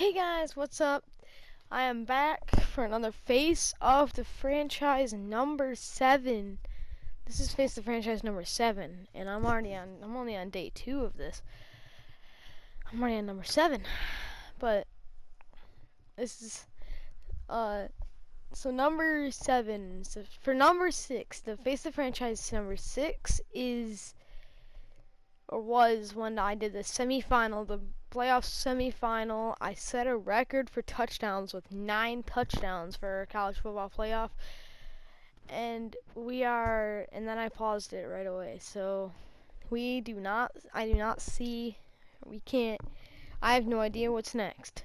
Hey guys, what's up? I am back for another Face of the Franchise number 7. This is Face of the Franchise number 7, and I'm only on day 2 of this. I'm already on number 7. But this is so number 7. So for number 6, the Face of the Franchise number 6 is or was when I did the semifinal, the playoff semifinal. I set a record for touchdowns with 9 touchdowns for college football playoff. And then I paused it right away. So I do not see, I have no idea what's next.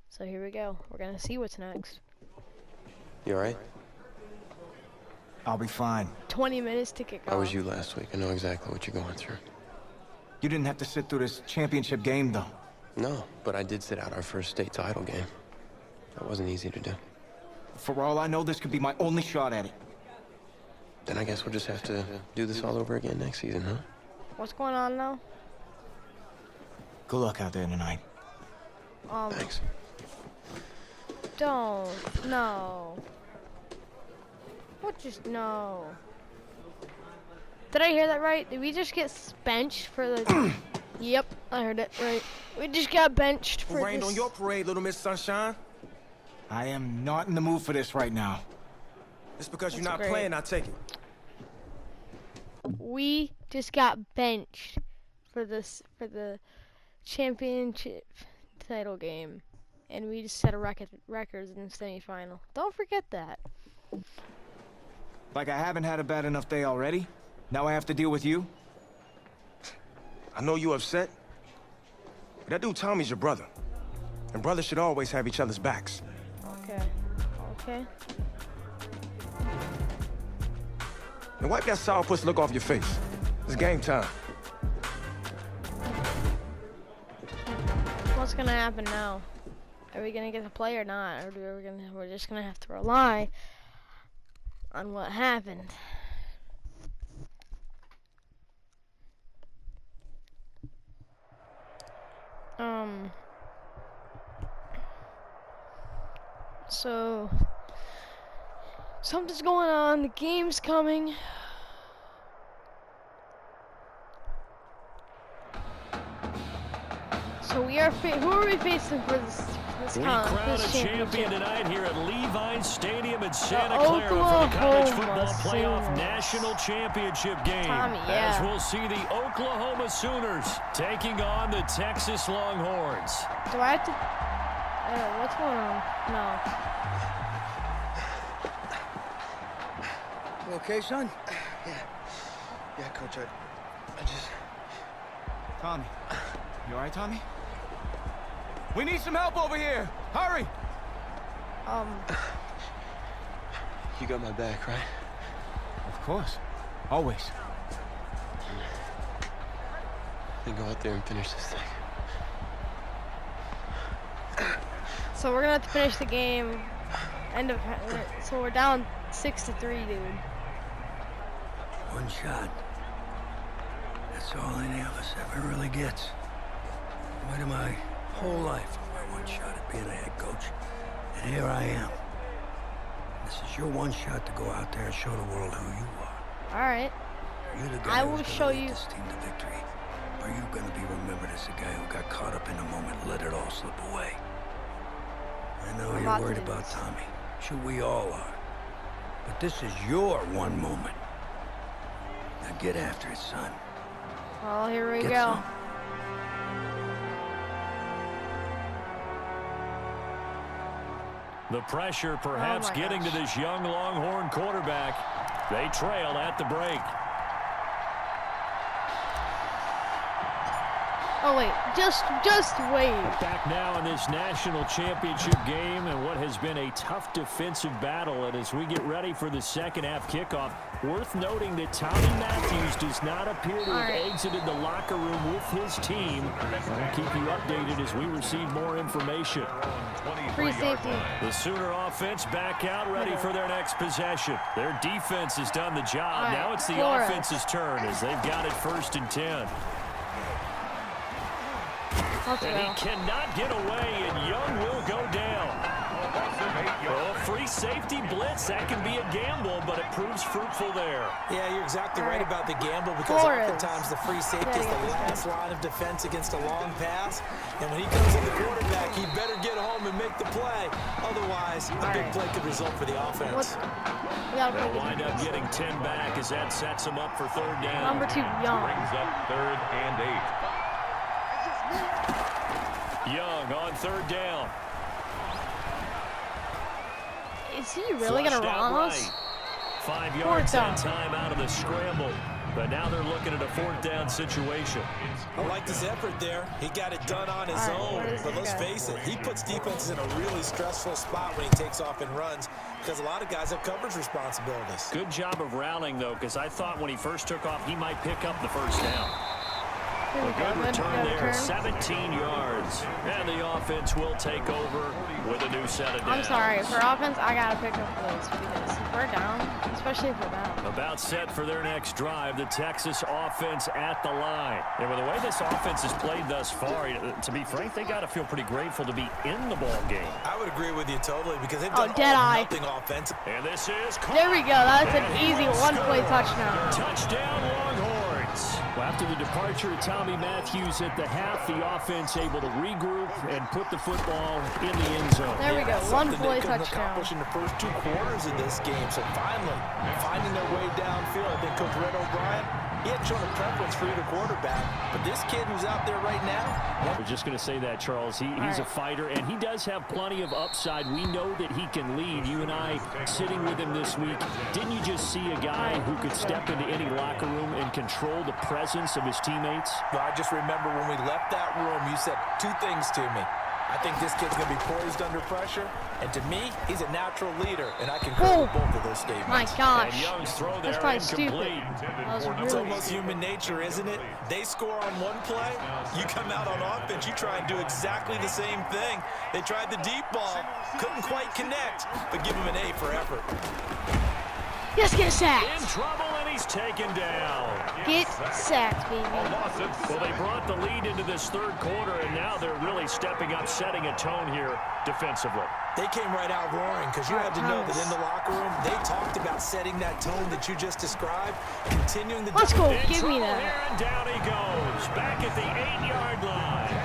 So here we go. We're going to see what's next. You alright? I'll be fine. 20 minutes to kick off. How was you last week? I know exactly what you're going through. You didn't have to sit through this championship game, though. No, but I did sit out our first state title game. That wasn't easy to do. For all I know, this could be my only shot at it. Then I guess we'll just have to do this all over again next season, huh? What's going on now? Good luck out there tonight. Thanks. No. What just, no. Did I hear that right? Did we just get benched for the... Yep, I heard it right. We just got benched for Who rained this. on your parade, Little Miss Sunshine? I am not in the mood for this right now. It's because you're That's not great. playing, I take it. We just got benched for the championship title game. And we just set a records in the semifinal. Don't forget that. Like I haven't had a bad enough day already. Now I have to deal with you? I know you're upset, but that dude Tommy's your brother. And brothers should always have each other's backs. Okay. Now wipe that sourpuss look off your face. It's game time. What's gonna happen now? Are we gonna get to play or not? Or we're just gonna have to rely on what happened? So something's going on. The game's coming. So who are we facing for this We crown a champion tonight here at Levi Stadium in Santa Clara for the College Football Playoff National Championship game. Tommy, yeah. As we'll see the Oklahoma Sooners taking on the Texas Longhorns. Do I have to... what's going on? No. You okay, son? Yeah, Coach, I just... Tommy. You alright, Tommy? We need some help over here! Hurry! You got my back, right? Of course. Always. Then go out there and finish this thing. So we're gonna have to finish the game. So we're down 6-3, dude. One shot. That's all any of us ever really gets. I waited my whole life for my one shot at being a head coach. And here I am. This is your one shot to go out there and show the world who you are. Alright. You're the guy I will who's gonna show lead you. this team to victory. Or are you gonna be remembered as the guy who got caught up in the moment and let it all slip away? I know I'm you're about worried to do about this. Tommy. Sure, we all are. But this is your one moment. Now get after it, son. Well, here we Get go. some. The pressure perhaps Oh my getting to gosh. this young Longhorn quarterback. They trailed at the break. Oh wait, just wait. Back now in this national championship game and what has been a tough defensive battle. And as we get ready for the second half kickoff, worth noting that Tommy Matthews does not appear to have exited the locker room with his team. We'll keep you updated as we receive more information. Free safety. The Sooner offense back out, ready for their next possession. Their defense has done the job. All right, Now it's the Flores. offense's turn as they've got it 1st and 10. Let's And go. he cannot get away, and Young will go down. Well, free safety blitz, that can be a gamble, but it proves fruitful there. Yeah, you're exactly right about the gamble because Flores. oftentimes the free safety is Yeah, the yeah, last line of defense against a long pass. And when he comes in the quarterback, he better get home and make the play. Otherwise, a big play could result for the offense. We gotta They'll play wind up getting 10 back as that sets them up for third down. number 2, Young. Brings up 3rd and 8. Young on third down. Is he really gonna Flushed out run right. us? 5 Fourth yards down. that time out of the scramble. But now they're looking at a 4th down situation. I like his effort there. He got it done on his All right, own. what is But this let's guy? face it, he puts defenses in a really stressful spot when he takes off and runs because a lot of guys have coverage responsibilities. Good job of rallying, though, because I thought when he first took off, he might pick up the first down. Here we A go. good return there, return. 17 yards. And the offense will take over with a new set of downs. I'm sorry, for offense, I gotta pick up this because if we're down, especially if we're down. About set for their next drive, the Texas offense at the line. And with the way this offense has played thus far, to be frank, they got to feel pretty grateful to be in the ball game. I would agree with you totally because they've Oh, done dead all eye. nothing offensive. And this is caught. There we go. That's And an he easy will one-play score. touchdown. Touchdown Longhorns. Well, after the departure of Tommy Matthews at the half, the offense able to regroup and put the football in the end zone. There we go. That's something One-play they couldn't touchdown. accomplish in the first 2 quarters of this game. So finally, finding their way downfield. I think Coach Red O'Brien, he had shown a preference for either quarterback. But this kid who's out there right now, I was just going to say that, Charles. He's a fighter, and he does have plenty of upside. We know that he can lead. You and I sitting with him this week, didn't you just see a guy who could step into any locker room and control the presence of his teammates? well, I just remember when we left that room, you said 2 things to me. I think this kid's going to be poised under pressure. And to me, he's a natural leader. And I concur with both of those statements. My And gosh. Young's throw there That's probably stupid. incomplete. That was It's really almost human nature, isn't it? They score on one play, you come out on offense, you try and do exactly the same thing. They tried the deep ball, couldn't quite connect, but give him an A for effort. Yes, get In sacked. trouble, and he's taken down. Get sacked, baby. Well, they brought the lead into this third quarter, and now they're really stepping up, setting a tone here defensively. They came right out roaring because you had to know that in the locker room, they talked about setting that tone that you just described, continuing the Let's go. In Give me trouble that. here, and down he goes. Back at the 8-yard line.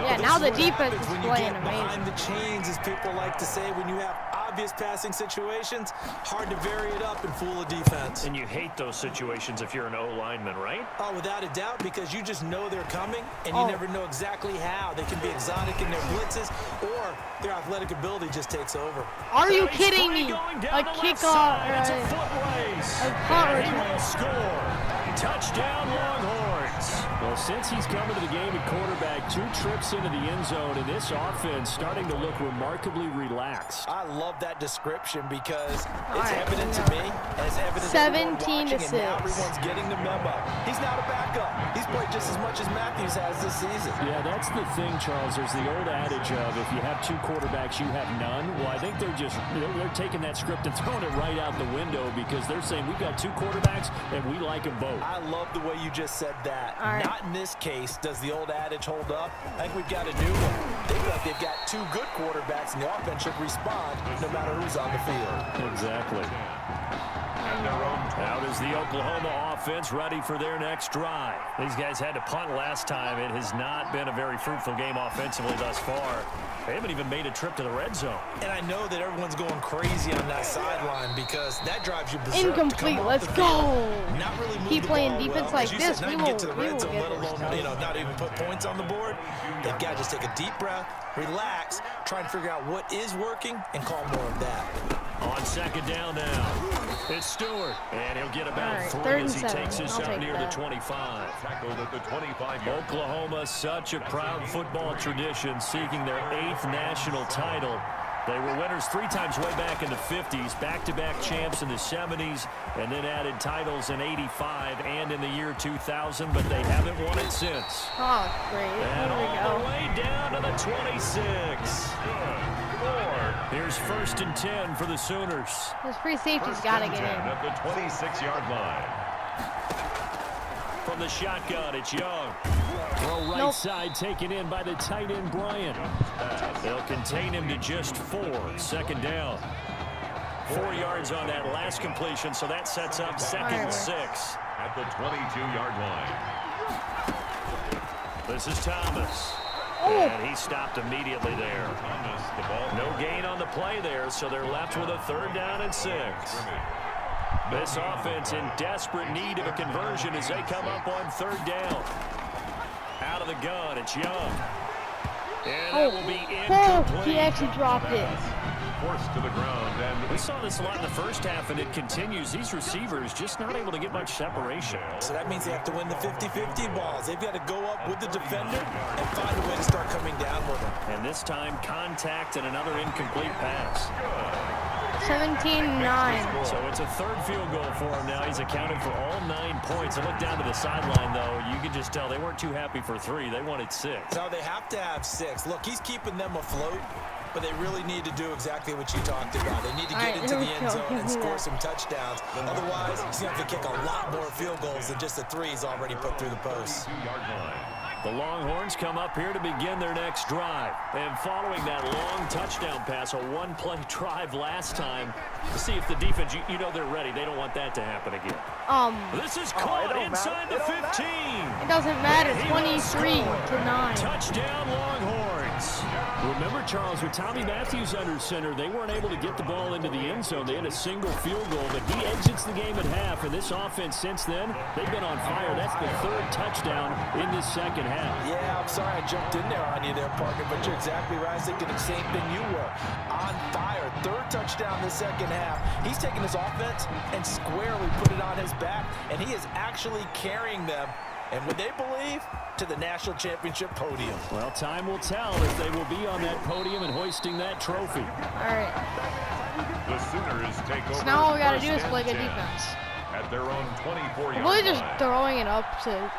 Yeah, This now is the what defense happens is when you playing get behind amazing. the chains, as people like to say, when you have obvious passing situations, hard to vary it up and fool a defense. And you hate those situations if you're an O-lineman, right? Oh, without a doubt, because you just know they're coming, and you never know exactly how. They can be exotic in their blitzes, or their athletic ability just takes over. Are you He's kidding free me? going A down the left kickoff. side. It's a foot race. a punt And he return. will score. Touchdown Longhorns. Well, since he's come into the game at quarterback, 2 trips into the end zone, and this offense starting to look remarkably relaxed. I love that description because it's right, evident to me, and it's evident to 17 to everyone watching, and now 6. everyone's getting the memo. He's not a backup. He's played just as much as Matthews has this season. Yeah, that's the thing, Charles. There's the old adage of if you have 2 quarterbacks, you have none. Well, I think they're taking that script and throwing it right out the window because they're saying we've got 2 quarterbacks and we like them both. I love the way you just said that. All right. Not in this case does the old adage hold up. I think we've got a new one. They feel like they've got 2 good quarterbacks, and the offense should respond no matter who's on the field. Exactly. Out is the Oklahoma offense ready for their next drive. These guys had to punt last time. It has not been a very fruitful game offensively thus far. They haven't even made a trip to the red zone. And I know that everyone's going crazy on that sideline because that drives you berserk. Incomplete. To come off Let's the go. field, not really move Keep the playing ball defense well. like As you this, said, not we even get won't- to the we red won't zone, get let this alone, stuff. not even put points on the board. They've got to just take a deep breath, relax, try and figure out what is working, and call more of that. On second down now, it's Stewart. And he'll get about All right, 3 third as and he 7. takes this I'll up take near that. the 25. Tackled at the 25-yard. Oklahoma, such a proud football tradition, seeking their 8th national title. They were winners 3 times way back in the 50s, back-to-back champs in the 70s, and then added titles in 85 and in the year 2000, but they haven't won it since. Oh, great. And Here we all the go. way down to the 26. Here's 1st and 10 for the Sooners. This free safety's got to get in. At the 26-yard line. From the shotgun, it's Young. Throw right Nope. side taken in by the tight end, Bryant. They'll contain him to just 4. Second down. 4 yards on that last completion, so that sets up second and 6. At the 22-yard line. This is Thomas. And he stopped immediately there. Thomas, the ball. No gain on the play there, so they're left with a 3rd down and 6. This offense in desperate need of a conversion as they come up on 3rd down. Out of the gun, it's Young. And that will be incomplete. He actually dropped it. Forced to the ground, and We saw this a lot in the first half, and it continues. These receivers just not able to get much separation. So that means they have to win the 50-50 balls. They've got to go up with the defender and find a way to start coming down with him. And this time, contact and another incomplete pass. 17-9. So it's a 3rd field goal for him now. He's accounted for all 9 points. And look down to the sideline, though. You can just tell they weren't too happy for 3. They wanted 6. No, they have to have 6. Look, he's keeping them afloat, but they really need to do exactly what you talked about. They need to get into the end zone and score some touchdowns. Otherwise, he's going to have to kick a lot more field goals than just the 3 he's already put through the post. 2-yard line. The Longhorns come up here to begin their next drive. And following that long touchdown pass, a 1-play drive last time, to see if the defense, you know they're ready. They don't want that to happen again. This is caught inside the 15. It doesn't matter. 23-9. Touchdown Longhorns. Remember, Charles, with Tommy Matthews under center, they weren't able to get the ball into the end zone. They had a single field goal, but he exits the game at half. And this offense since then, they've been on fire. That's the 3rd touchdown in this second half. Yeah, I'm sorry I jumped in there on you there, partner, but you're exactly right. I was thinking the same thing you were. On fire. 3rd touchdown the second half. He's taking his offense and squarely put it on his back, and he is actually carrying them, and would they believe, to the national championship podium. Well, time will tell if they will be on that podium and hoisting that trophy. All right. The Sooners take over. So now all we got to 1st do is and play good 10 defense. At their own 24-yard We're just line. throwing it up to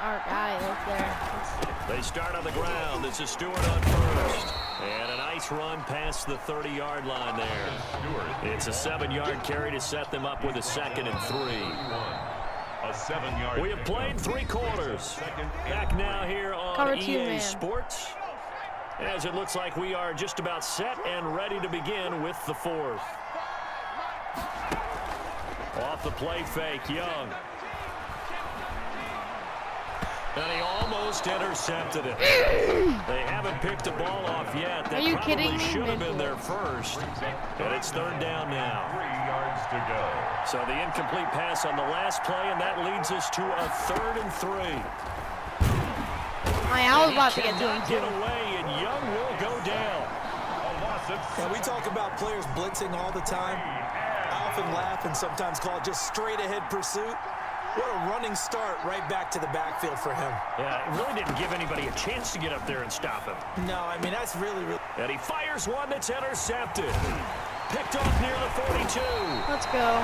our guy right there. They start on the ground. This is Stewart on 1st. And a nice run past the 30-yard line there. Stewart. It's a 7-yard carry to set them up with a 2nd and 3. A 7-yard. We have played 3 quarters. Back now here on Cover 2 EA man. Sports. As it looks like we are just about set and ready to begin with the 4th. Off the play fake, Young. And he almost intercepted it. They haven't picked the ball off yet. That Are you probably kidding me? should have been their first. And it's 3rd down now. 3 yards to go. So the incomplete pass on the last play, and that leads us to a 3rd and 3. I was about to get to him Cannot too. get away, and Young will go down. A loss of Now, we talk about players blitzing all the time. I often laugh and sometimes call it just straight-ahead pursuit. What a running start right back to the backfield for him. Yeah, it really didn't give anybody a chance to get up there and stop him. No, I mean, that's really... And he fires one that's intercepted. Picked off near the 42. Let's go.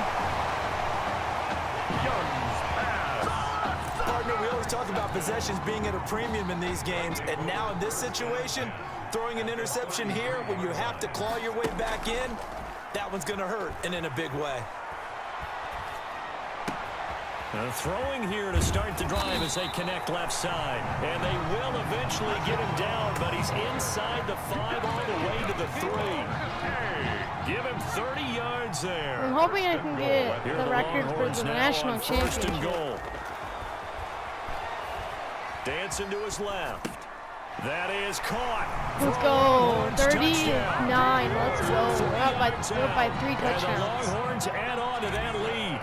Young's pass. Partner, we always talk about possessions being at a premium in these games, and now in this situation, throwing an interception here when you have to claw your way back in, that one's going to hurt, and in a big way. Throwing here to start the drive as they connect left side. And they will eventually get him down, but he's inside the 5 all the way to the 3. Give him 30 yards there. I'm hoping I can get Here the record for Longhorns the now national on 1st and championship. goal. Dancing to his left. That is caught. Let's go. Longhorns 39. touchdown. Let's go. We're up by 3 And the touchdowns. Longhorns add on to that lead.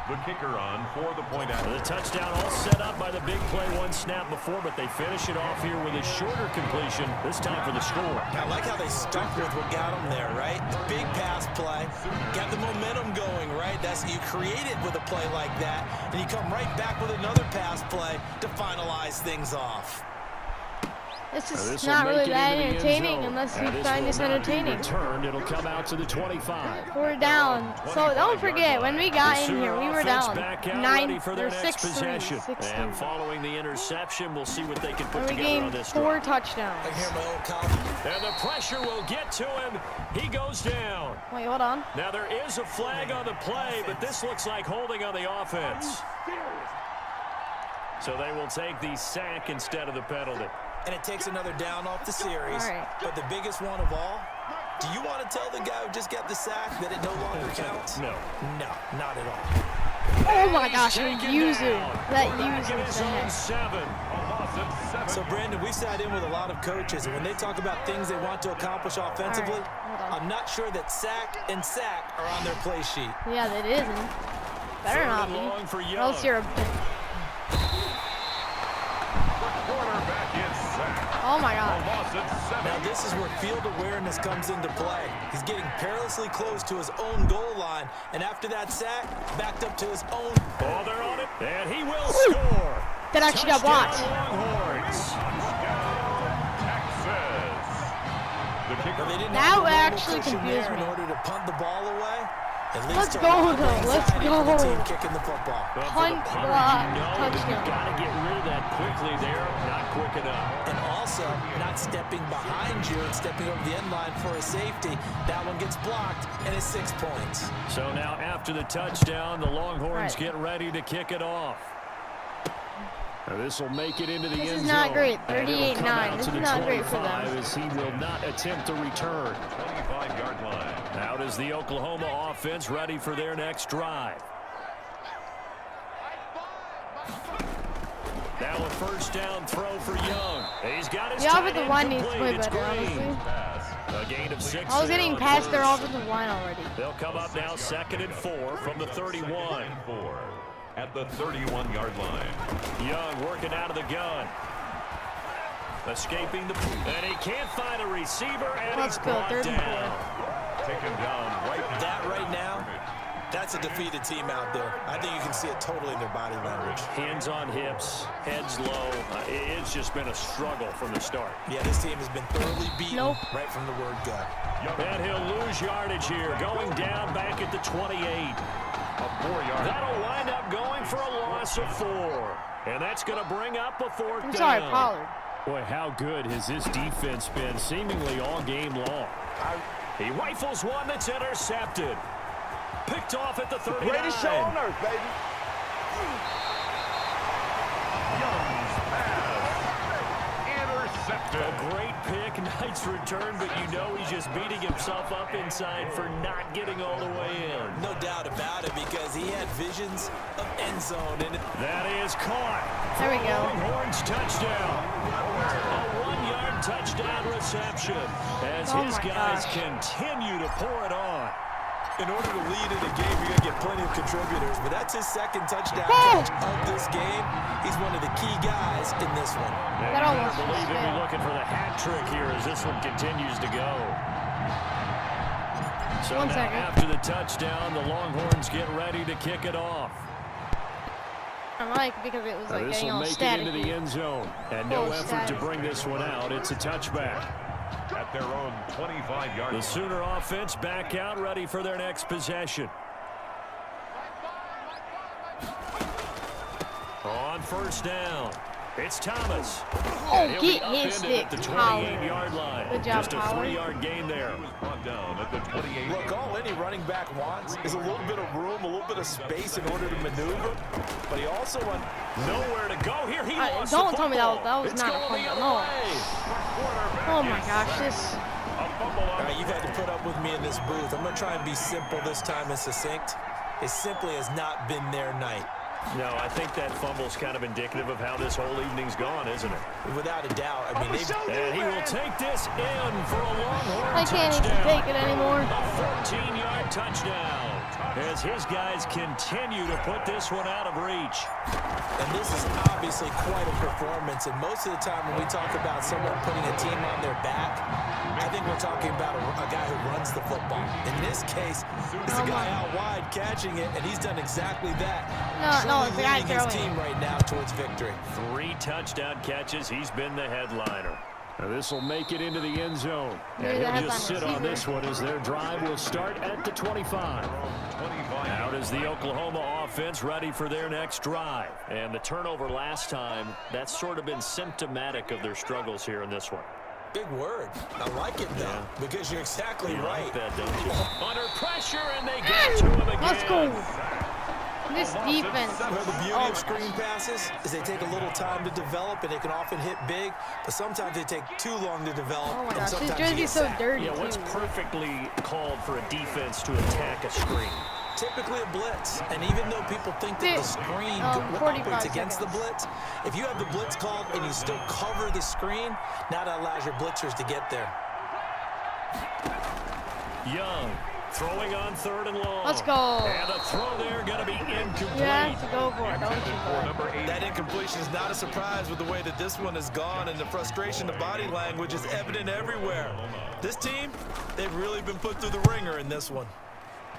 The kicker on for the point after. The touchdown all set up by the big play 1 snap before, but they finish it off here with a shorter completion, this time for the score. I like how they stuck with what got them there, right? The big pass play, got the momentum going, right? That's you create it with a play like that, and you come right back with another pass play to finalize things off. This is This will not make really it that into the end entertaining zone. unless And you find will this not be entertaining. returned. It'll come out to the 25. We're down. So don't forget, when we got in here, we were down Back out 9 ready for their or next 6-3. possession. 6-3. And following the interception, we'll see what they can put And we together on gained this 4 drive. touchdowns. I can hear my old column. And the pressure will get to him. He goes down. Wait, hold on. Now there is a flag on the play, but this looks like holding on the offense. So they will take the sack instead of the penalty. And it takes another down off the series. All right. But the biggest one of all, do you want to tell the guy who just got the sack that it no longer counts? No. No, not at all. Oh my gosh, Taken Yuzu. down. That Back in his own Yuzu. 7. A loss of 7. So, Brandon, we sat in with a lot of coaches, and when they talk about things they want to accomplish offensively, All right, hold on. I'm not sure that sack and sack are on their play sheet. Yeah, that isn't. Better not be. Long for Or Young. else you're a... Quarterback is sacked. Oh my A god. loss of 7. Now, this is where field awareness comes into play. He's getting perilously close to his own goal line, and after that sack, backed up to his own. Oh, they're on it. And he will score. That actually got blocked. Touchdown, Longhorns. Texas. The kicker. But they didn't That have the normal actually cushion confused there me. in order to punt the ball away. It leads Let's to a go, lot of though. Let's anxiety for the go. team kicking the football. But for Punt, the punter, block, you know that touchdown. you've got to get rid of that quickly there. Not quick enough. And also, not stepping behind you and stepping over the end line for a safety. That one gets blocked, and it's 6 points. So now after the touchdown, the Longhorns Right. get ready to kick it off. This will make it into the This end is not zone. great. And it'll come 38-9. out This to is the not great for them. 25 as he will not attempt to return. 25-yard line. Out is the Oklahoma offense ready for their next drive. Now a first down throw for Young. He's got his The tight offensive end line needs to complete. play It's better, Green. honestly. Pass. A gain of 6. I was getting on past their first. offensive line already. They'll come up now 2nd and 4 from the 31. 4 at the 31-yard line. Young working out of the gun. Escaping the... And he can't find a receiver, and Let's he's go, brought 3rd and down. 4. Taken down right now. That right now, that's a defeated team out there. I think you can see it totally in their body language. Hands on hips, heads low. It's just been a struggle from the start. Yeah, this team has been thoroughly beaten Nope. right from the word go. And he'll lose yardage here, going down back at the 28. A 4-yard. That'll wind up going for a loss of 4. And that's going to bring up a 4th I'm down. sorry, Pollard. Boy, how good has this defense been seemingly all game long. He rifles one that's intercepted. Picked off at the 39. Greatest show on earth, baby. Young's pass. Intercepted. A great pick, nice return, but you know he's just beating himself up inside for not getting all the way in. No doubt about it, because he had visions of end zone. And That is caught. There we go. Longhorns touchdown. A 1-yard touchdown reception as Oh his my guys gosh. continue to pour it on. in order to lead in a game, you're going to get plenty of contributors. But that's his second touchdown Oh! catch of this game. He's one of the key guys in this one. And That you almost better believe was he'll be fair. looking for the hat trick here as this one continues to go. So One now second. after the touchdown, the Longhorns get ready to kick it off. I like because it was like This getting will all make it static. into the end zone. And no Oh, effort to static. bring this one out. It's a touchback. At their own 25-yard The line. Sooner offense back out, ready for their next possession. On first down, it's Thomas. Oh, And he'll be get his upended stick, at the Pollard. 28-yard line. Good job, Just a Pollard. 3-yard gain there. He was brought down at the 28. Look, all any running back wants is a little bit of room, a little bit of space in order to maneuver. But he also wants Nowhere to go here. He lost don't the tell me football. that was It's not a going the fumble, other no. way. Oh my gosh, this. A fumble on All right, you've had to put up with me in this booth. I'm going to try and be simple this time and succinct. It simply has not been their night. No, I think that fumble's kind of indicative of how this whole evening's gone, isn't it? Without a doubt. I mean, they've... And he will take this in for a Longhorn I can't even touchdown. take it anymore. A 14-yard touchdown as his guys continue to put this one out of reach. And this is obviously quite a performance. And most of the time when we talk about someone putting a team on their back, I think we're talking about a guy who runs the football. In this case, it's a guy out wide catching it, and he's done exactly that. No, it's the guy leading his throwing team it. right now towards victory. 3 touchdown catches. He's been the headliner. This will make it into the end zone. Maybe And the he'll just headline sit on receiver. this one as their drive will start at the 25. 25. Out is the Oklahoma offense ready for their next drive. And the turnover last time, that's sort of been symptomatic of their struggles here in this one. Big word. I like it, though, because you're exactly You right. like that, don't you? Under pressure, and they get to him again. Let's go. This defense. Well, the beauty of screen passes is they take a little time to develop, and they can often hit big, but sometimes they take too long to develop. Oh my and gosh, sometimes his you get jersey's so sacked. dirty Yeah, what's too. perfectly called for a defense to attack a screen? Typically a blitz, and even though people think that the screen 45 operates against the seconds. blitz, if you have the blitz called and you still cover the screen, now that allows your blitzers to get there. Young throwing on 3rd and long. Let's go. And the throw there going to be incomplete. You have to go for it, don't you, bud? Number 8. That incompletion is not a surprise with the way that this one has gone, and the frustration, the body language is evident everywhere. This team, they've really been put through the ringer in this one.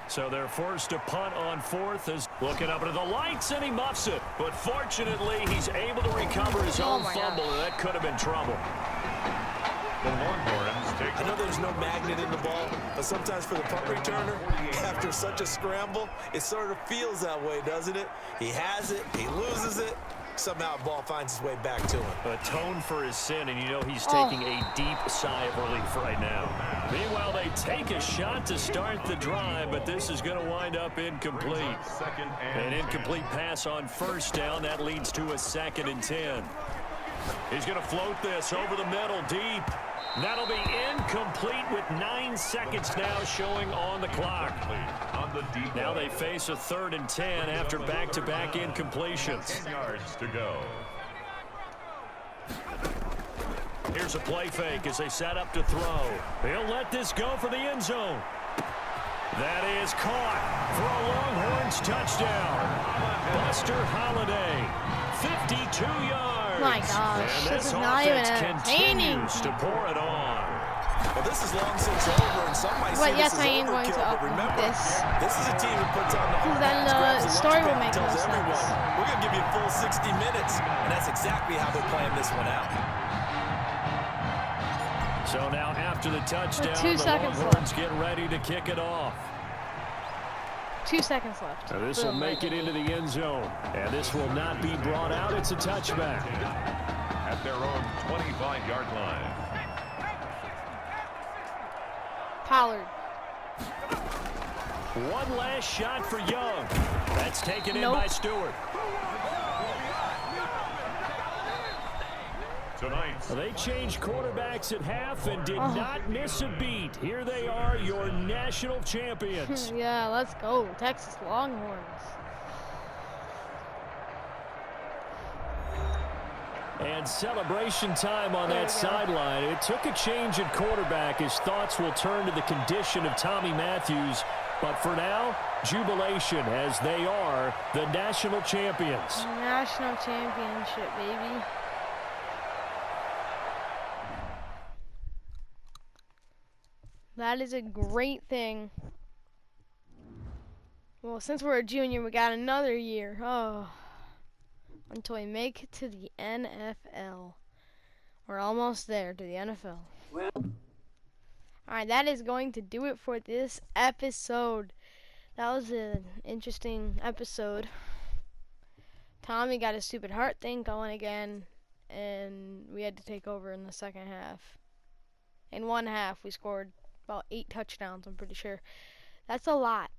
So they're forced to punt on 4th. As looking up into the lights, and he muffs it. But fortunately, he's able to recover his own my fumble, gosh. and that could have been trouble. The Longhorns take I know there's no magnet in the ball, but sometimes for the punt returner, after such a scramble, it sort of feels that way, doesn't it? He has it, he loses it, somehow the ball finds its way back to him. Atone for his sin, and you know he's taking a deep sigh of relief right now. Meanwhile, they take a shot to start the drive, but this is going to wind up incomplete. second An incomplete pass on 1st down. That leads to a 2nd and 10. He's going to float this over the middle deep. That'll be incomplete with 9 seconds now showing on the clock. on the deep. Now they face a 3rd and 10 after back-to-back incompletions. 10 yards to go. Here's a play fake as they set up to throw. He'll let this go for the end zone. That is caught for a Longhorns touchdown. Buster Holiday, 52 yards. My gosh, And this this is not even offense entertaining. continues to pour it on. Well, this is long since over, and some might say But yes, this I is am going to overkill, but up remember, this. this is a team that puts on the hard then hats, the grabs the story rush will back, make tells no everyone, sense. we're going to give you a full 60 minutes, and that's exactly how they're playing this one out. So now after the touchdown, 2 the seconds Longhorns get ready to kick it off. 2 seconds left. Now this will make it into the end zone. And this will not be brought out. It's a touchback. At their own 25-yard line. Pollard. One last shot for Young. That's taken in Nope. by Stewart. Tonight, They changed quarterbacks at half and did not miss a beat. Here they are, your national champions. Yeah, let's go. Texas Longhorns. And celebration time on that sideline. It took a change at quarterback as thoughts will turn to the condition of Tommy Matthews. But for now, jubilation as they are the national champions. National championship, baby. That is a great thing. Well, since we're a junior, we got another year. Oh. Until we make it to the NFL. We're almost there to the NFL. Alright, that is going to do it for this episode. That was an interesting episode. Tommy got his stupid heart thing going again, and we had to take over in the second half. In one half, we scored about 8 touchdowns, I'm pretty sure. That's a lot.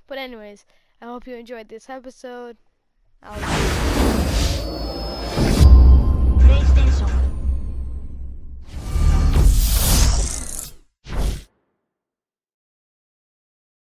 But anyways, I hope you enjoyed this episode. I'll